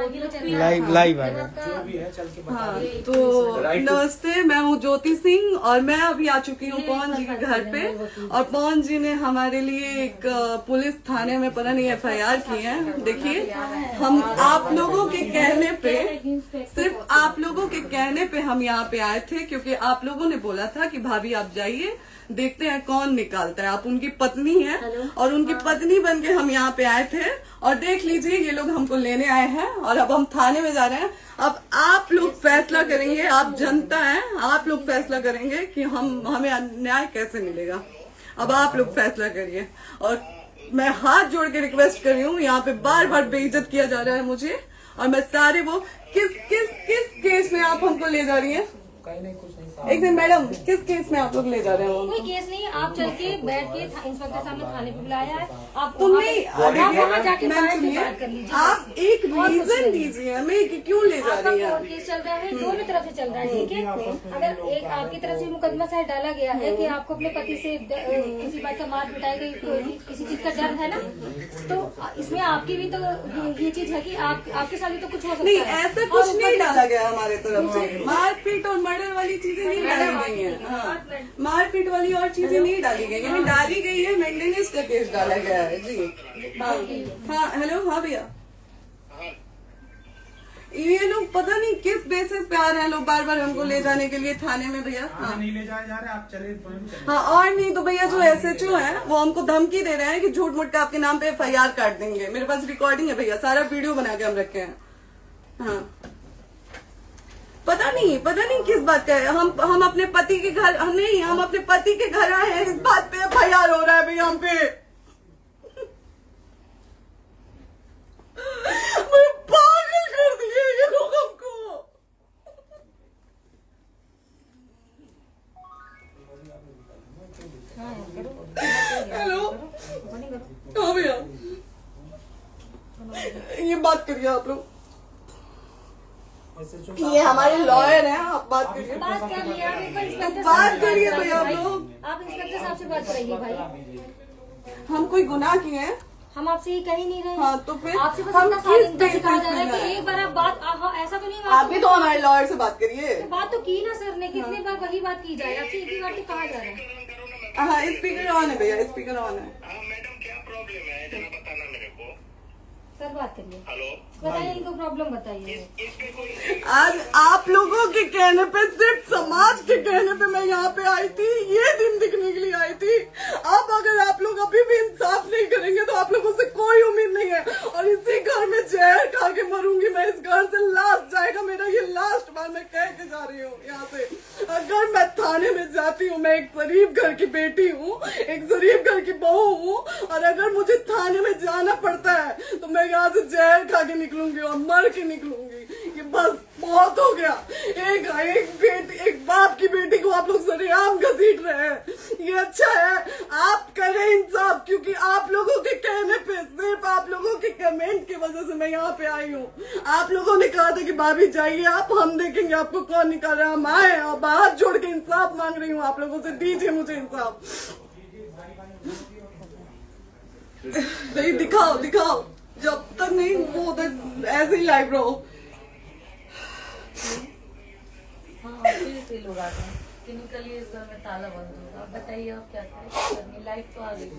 Live आएगा। हाँ, तो नमस्ते, मैं हूँ ज्योति सिंह और मैं अभी आ चुकी हूँ पवन जी के घर पे। और पवन जी ने हमारे लिए एक पुलिस थाने में पता नहीं FIR की है। देखिए, हम आप लोगों के कहने पे, सिर्फ आप लोगों के कहने पे हम यहाँ पे आए थे, क्योंकि आप लोगों ने बोला था कि भाभी आप जाइए, देखते हैं कौन निकालता है। आप उनकी पत्नी हैं और उनकी पत्नी बन के हम यहाँ पे आए थे। और देख लीजिए, ये लोग हमको लेने आए हैं और अब हम थाने में जा रहे हैं। अब आप लोग फैसला करेंगे, आप जनता हैं, आप लोग फैसला करेंगे कि हमें न्याय कैसे मिलेगा। अब आप लोग फैसला करिए। और मैं हाथ जोड़ के रिक्वेस्ट कर रही हूँ, यहाँ पे बार बार बेइज्जत किया जा रहा है मुझे। और मैं सारे वो किस केस में आप हमको ले जा रही हैं? एक दिन मैडम, किस केस में आप लोग ले जा रहे हो? कोई केस नहीं, आप चल के बैठ के इंस्पेक्टर साहब ने थाने पे बुलाया है। आप तुम नहीं, वहाँ जाके बात कर लीजिए। आप एक रीजन दीजिए हमें कि क्यों ले जा रही है। कोर्ट केस चल रहा है, दोनों तरफ से चल रहा है, ठीक है। अगर एक आपकी तरफ से मुकदमा शायद डाला गया है कि आपको अपने पति से किसी बात का मार पिटाई गई, किसी चीज का डर है ना, तो इसमें आपकी भी तो ये चीज है कि आपके साथ भी तो कुछ हो सकता है। नहीं, ऐसा कुछ नहीं डाला गया हमारे तरफ से। मारपीट और मर्डर वाली चीजें नहीं डाली गई है। हाँ, मारपीट वाली और चीजें नहीं डाली गई है। डाली गई है मेंटेनेंस का केस डाला गया है जी। हाँ हेलो, हाँ भैया, ये लोग पता नहीं किस बेसिस पे आ रहे हैं लोग बार बार हमको ले जाने के लिए थाने में भैया। हाँ, नहीं ले जाए जा रहे, आप चले। हाँ, और नहीं तो भैया जो SHO है वो हमको धमकी दे रहे हैं कि झूठ मूठ का आपके नाम पे FIR काट देंगे। मेरे पास रिकॉर्डिंग है भैया, सारा वीडियो बना के हम रखे हैं। हाँ, पता नहीं किस बात का है। हम अपने पति के घर नहीं, हम अपने पति के घर आए हैं, इस बात पे FIR हो रहा है भैया हम पे। पागल कर दिए ये लोग हमको। हेलो, हाँ भैया, ये बात करिए आप लोग। ये हमारे लॉयर हैं, आप बात करिए। बात कर लिया, बात करिए भैया आप लोग। आप इंस्पेक्टर साहब से बात कराइए भाई। हम कोई गुनाह किए हैं? हम आपसे ये कह ही नहीं रहे। हाँ, तो फिर आपसे बस हम इतना किस सारी सिखाया जा रहा है बेसिस कि पे एक बार आप बात ऐसा तो नहीं आप भी तो हमारे लॉयर से बात करिए। बात तो की ना सर ने, कितनी बार वही बात की जाए, आपसे एक ही बार तो कहा जा रहा है। हाँ, स्पीकर ऑन है भैया, स्पीकर ऑन है। मैडम क्या प्रॉब्लम है जरा बताना मेरे को। सर बात करिए, हेलो, बताइए इनको प्रॉब्लम बताइए। इसके कोई आज आप लोगों के कहने पे, सिर्फ समाज के कहने पे मैं यहाँ पे आई थी, ये दिन दिखने के लिए आई थी। अब अगर आप लोग अभी भी इंसाफ नहीं करेंगे तो आप लोगों से कोई उम्मीद नहीं है। और इसी घर में जहर खा के मरूंगी मैं। इस घर से लास्ट जाएगा मेरा, ये लास्ट बार मैं कह के जा रही हूँ यहाँ से। अगर मैं थाने में जाती हूँ, मैं एक शरीफ घर की बेटी हूँ, एक शरीफ घर की बहू हूँ, और अगर मुझे थाने में जाना पड़ता है तो मैं यहाँ से जहर खा के निकलूंगी और मर के निकलूंगी। ये बस बहुत हो गया। एक बाप की बेटी को आप लोग सरेआम घसीट रहे हैं। ये अच्छा है, आप करें इंसाफ, क्योंकि आप लोगों के कहने पे, सिर्फ आप लोगों के कमेंट की वजह से मैं यहाँ पे आई हूँ। आप लोगों ने कहा था कि भाभी जाइए आप, हम देखेंगे आपको कौन निकाल रहा है। हम आए और हाथ जोड़ के इंसाफ मांग रही हूँ आप लोगों से, दीजिए मुझे इंसाफ। नहीं, दिखाओ, जब तक नहीं वो उधर ऐसे ही लाइव रहो। हाँ, फिर से लोग आ गए कि निकलिए, इस घर में ताला बंद होगा। बताइए आप क्या करें, लाइफ तो आ गई।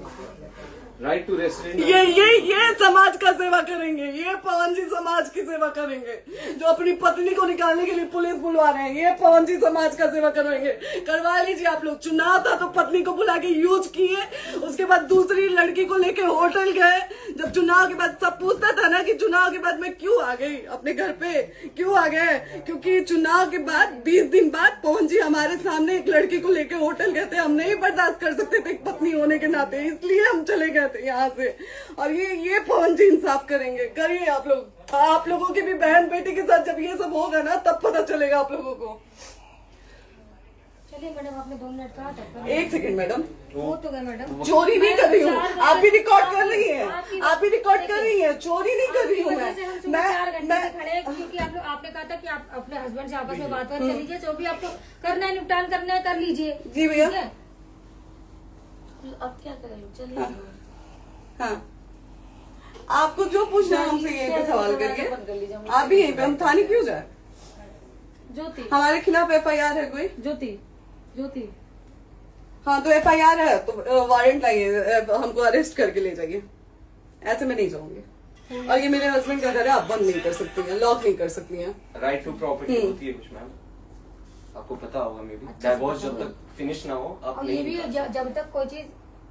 राइट टू रेसिडेंट, ये समाज का सेवा करेंगे, ये पवन जी समाज की सेवा करेंगे। जो अपनी पत्नी को निकालने के लिए पुलिस बुलवा रहे हैं, ये पवन जी समाज का सेवा करेंगे। करवा लीजिए आप लोग। चुनाव था तो पत्नी को बुला के यूज किए, उसके बाद दूसरी लड़की को लेके होटल गए। जब चुनाव के बाद सब पूछता था ना कि चुनाव के बाद मैं क्यों आ गई अपने घर पे, क्यों आ गए, क्योंकि चुनाव के बाद 20 दिन बाद पवन जी हमारे सामने एक लड़की को लेके होटल गए थे। हम नहीं बर्दाश्त कर सकते थे एक पत्नी होने के नाते, इसलिए हम चले गए थे यहाँ से। और ये पवन जी इंसाफ करेंगे। करिए आप लोग। आप लोगों की भी बहन बेटी के साथ जब ये सब होगा ना, तब पता चलेगा आप लोगों को। चलिए मैडम, आपने 2 मिनट कहा था। एक सेकंड मैडम, वो तो गए मैडम। चोरी नहीं कर रही हूँ, आप भी रिकॉर्ड कर रही हैं, आप भी रिकॉर्ड कर रही हैं। चोरी नहीं कर रही हूँ मैं। 4 घंटे से खड़े हैं, क्योंकि आपने कहा था कि आप अपने हस्बैंड से आपस में बात कर लीजिए, जो भी आपको करना है, निपटान करना है, कर लीजिए। जी भैया। अब क्या करें, चलिए। हाँ, आपको जो पूछना है हमसे यहीं पे सवाल बंद कर करिए। लीजिए, मुझे आप भी यहीं पे, हम थाने क्यों जाए? ज्योति हमारे खिलाफ FIR है कोई? ज्योति हाँ तो FIR है तो वारंट लाइए, हमको अरेस्ट करके ले जाइए। ऐसे मैं नहीं जाऊंगी। और ये मेरे हस्बैंड का घर है, आप बंद नहीं कर सकती हैं, लॉक नहीं कर सकती हैं। राइट टू प्रॉपर्टी होती है कुछ मैम, आपको पता होगा मे बी। डाइवोर्स जब तक फिनिश ना हो आप और ये नहीं भी जब तक कोई चीज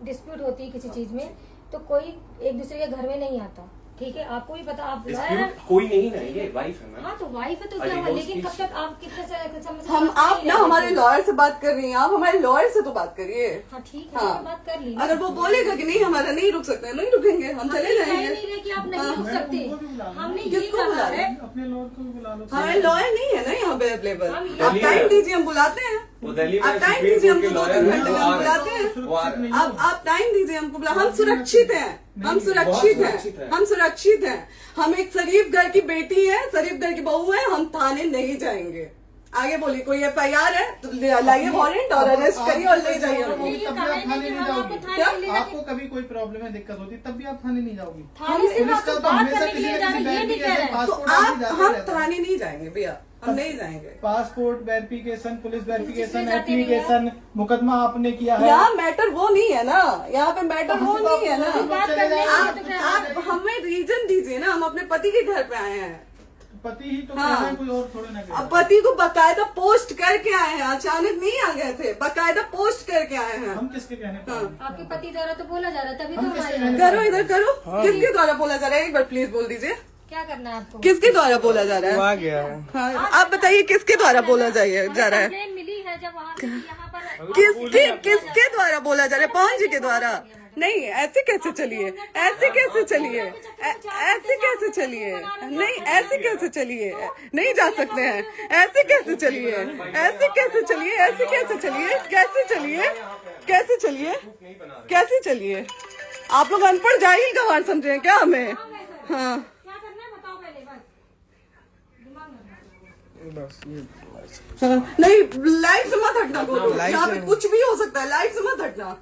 डिस्प्यूट होती है किसी चीज में, तो कोई एक दूसरे के घर में नहीं आता, ठीक है? आपको भी पता, आप डिस्प्यूट कोई नहीं ना, ये वाइफ है मैम। हाँ तो वाइफ है तो क्या हुआ, लेकिन कब तक आप कितने समय से हम साथ आप नहीं ना रह हमारे रहे थे? लॉयर से बात कर रही हैं, आप हमारे लॉयर से तो बात करिए। हाँ ठीक है, हाँ। मैं बात कर ली। अगर वो बोलेगा कि नहीं हमारा नहीं रुक सकते, नहीं रुकेंगे, हम चले कह जाएंगे। नहीं रहे कि आप नहीं रुक सकते, हमने ये किसको कहा बुला है। अपने लॉयर को भी बुला लो। हमारे लॉयर नहीं है ना यहाँ पे अवेलेबल। हम आप टाइम दीजिए, हम बुलाते हैं। वो दिल्ली में आप टाइम सुप्रीम दीजिए, कोर्ट के हमको 2-3 लॉयर घंटे में हम बुलाते हैं। वो आ रहे हैं। आप टाइम दीजिए हमको बुला, हम सुरक्षित हैं, हम सुरक्षित सुरक्षित हैं, हैं। हम सुरक्षित हैं। हम एक शरीफ घर की बेटी है, शरीफ घर की बहू है, हम थाने नहीं जाएंगे। आगे बोलिए, कोई FIR है तो लाइए वारंट और अरेस्ट करिए और ले जाइए हमको। ये तब भी कहा आप है थाने कि नहीं हम जाओगी। आपको थाने क्या? ले जाके- आपको कभी कोई प्रॉब्लम है, दिक्कत होती, तब भी आप थाने नहीं जाओगी। थाने से पुलिस आप का तो तो बात हमेशा करने के लिए किसी जा न रहे किसी हैं, ये नहीं कह रहे हैं। तो पासपोर्ट आप जाते हम रहते हैं। थाने नहीं जाएंगे भैया, हम नहीं जाएंगे। पासपोर्ट वेरिफिकेशन, पुलिस वेरिफिकेशन, इसमें जाते नहीं एप्लीकेशन, मुकदमा आपने किया है। यहाँ मैटर वो नहीं है ना, यहाँ पे मैटर वो नहीं है ना। बात करने के लिए आप तो फिर आप हमें रीजन दीजिए ना, हम अपने पति के घर पे आए हैं। पति ही तो हाँ। कह रहे हैं, कोई और थोड़े ना कह रहे अब हैं। पति को बकायदा पोस्ट करके आए हैं, अचानक नहीं आ गए थे, बकायदा पोस्ट करके आए हैं। हम किसके कहने पर आए? आपके पति द्वारा तो बोला जा रहा है, तभी तो हम हम किसके आए कहने हैं। पर करो इधर करो, किसके द्वारा बोला जा रहा है, एक बार प्लीज बोल दीजिए, क्या करना है आपको? किसके द्वारा बोला जा रहा है? गया है। हाँ, आप बताइए किसके द्वारा बोला जा रहा है? कंप्लेन मिली है जब वहाँ से यहाँ पर किसके द्वारा बोला जा रहा है? पवन जी के द्वारा? नहीं, ऐसे कैसे चलिए, ऐसे कैसे चलिए, ऐसे कैसे चलिए, नहीं ऐसे कैसे चलिए, नहीं जा सकते हैं, ऐसे कैसे चलिए, ऐसे कैसे चलिए, ऐसे कैसे चलिए, कैसे चलिए, कैसे चलिए, कैसे चलिए? आप लोग अनपढ़ जाहिल गंवार समझे हैं क्या हमें? हाँ क्या करना है बताओ पहले, बस दिमाग में बस ये हाँ, नहीं लाइफ से मत हटना, बोलो यहाँ पे कुछ भी हो सकता है, लाइफ से मत हटना।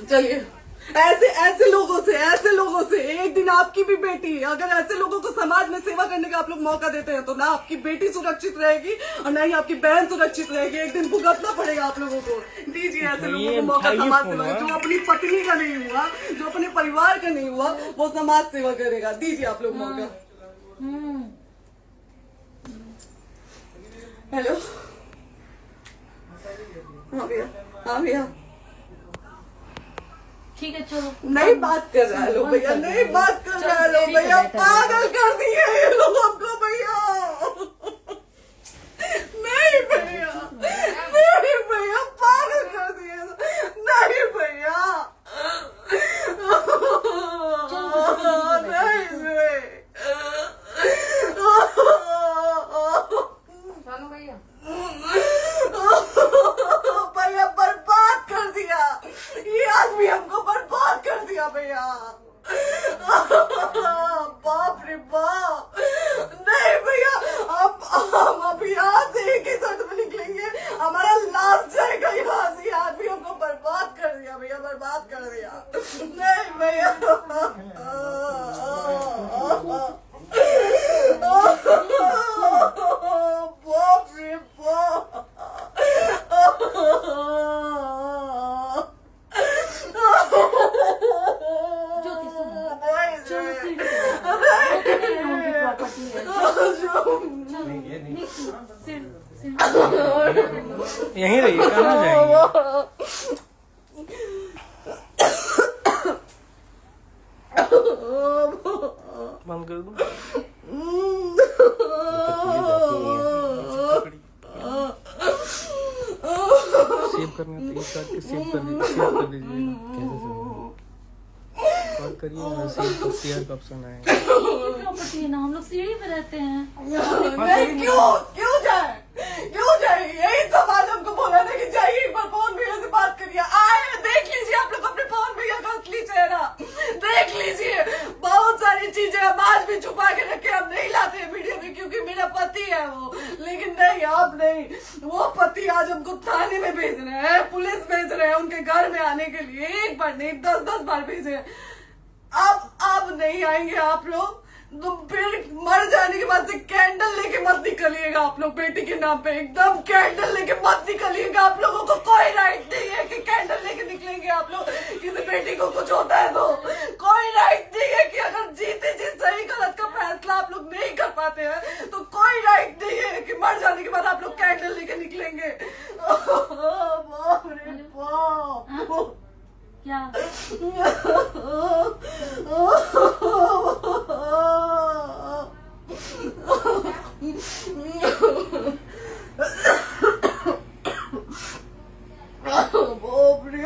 चलिए, ऐसे लोगों से एक दिन आपकी भी बेटी, अगर ऐसे लोगों को समाज में सेवा करने का आप लोग मौका देते हैं तो ना आपकी बेटी सुरक्षित रहेगी और ना ही आपकी बहन सुरक्षित रहेगी। एक दिन भुगतना पड़ेगा आप लोगों को। दीजिए ऐसे लोगों को मौका समाज सेवा का, जो अपनी पत्नी का नहीं हुआ, जो अपने परिवार का नहीं हुआ, वो समाज सेवा करेगा। दीजिए आप लोग मौका। हेलो, हाँ भैया, हाँ भैया, ठीक है चलो। नहीं बात कर रहा है लोग भैया, नहीं बात कर रहा है लोग भैया, पागल कर दिए ये लोग हमको भैया। नहीं भैया, नहीं भैया, पागल कर दिए, नहीं भैया, चलो भैया, भैया बर्बाद कर दिया ये आदमी, हमको बर्बाद कर दिया भैया। बाप रे बाप, नहीं भैया, हम अभी यहाँ से एक ही शर्त में निकलेंगे, हमारा लास्ट जाएगा यहाँ से। ये आदमी हमको बर्बाद कर दिया भैया, बर्बाद कर दिया। नहीं भैया, बाप रे बाप, ज्योति सुनो, नहीं, चलो सीढ़ी पे नहीं, प्रॉपर्टी है, नहीं, ये नहीं। यहीं रहिए, कहाँ जाएंगे? बंद कर दूं? सेव करना तो एक काट के सेव कर दीजिए। कॉल करिए ना, सेव शेयर का ऑप्शन आएगा। प्रॉपर्टी है ना, हम लोग सीढ़ी पे रहते हैं। नहीं, क्यों जाए? यही सवाल हमको बोला था कि जाइए एक बार पवन भैया से बात करिए। आए, देख लीजिए आप लोग अपने पवन भैया का असली चेहरा, देख लीजिए। बहुत सारी चीजें हम आज भी छुपा के रखे, हम नहीं लाते वीडियो में क्योंकि मेरा पति है वो, लेकिन नहीं, आप नहीं। वो पति आज हमको थाने में भेज रहे हैं, पुलिस भेज रहे हैं उनके घर में आने के लिए, एक बार नहीं 10-10 बार भेजे हैं। अब नहीं आएंगे आप लोग, तो फिर मर जाने के बाद से कैंडल लेके मत निकलिएगा आप लोग बेटी के नाम पे, एकदम कैंडल लेके मत निकलिएगा। आप लोगों को कोई राइट नहीं है कि कैंडल लेके निकलेंगे आप लोग। किसी बेटी को कुछ होता है तो कोई राइट नहीं है कि अगर जीते जी सही गलत का फैसला आप लोग नहीं कर पाते हैं तो कोई राइट नहीं है कि मर जाने के बाद आप लोग कैंडल लेके निकलेंगे। बाप रे बाप। क्या बाप रे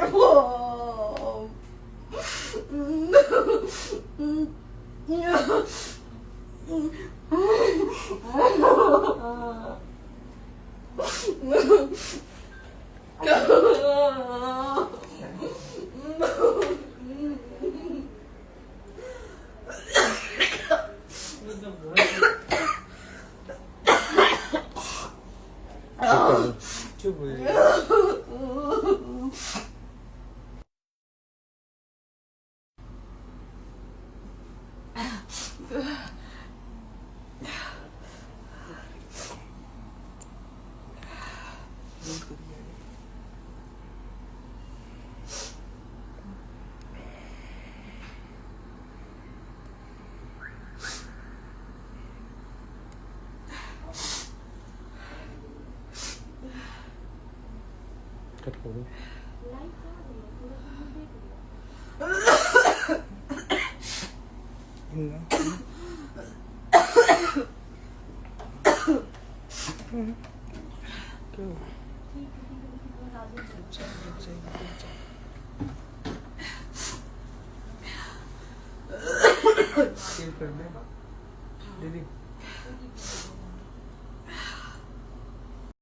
चुप हो जाइए। कट कर दो। सेव कर दे दीदी।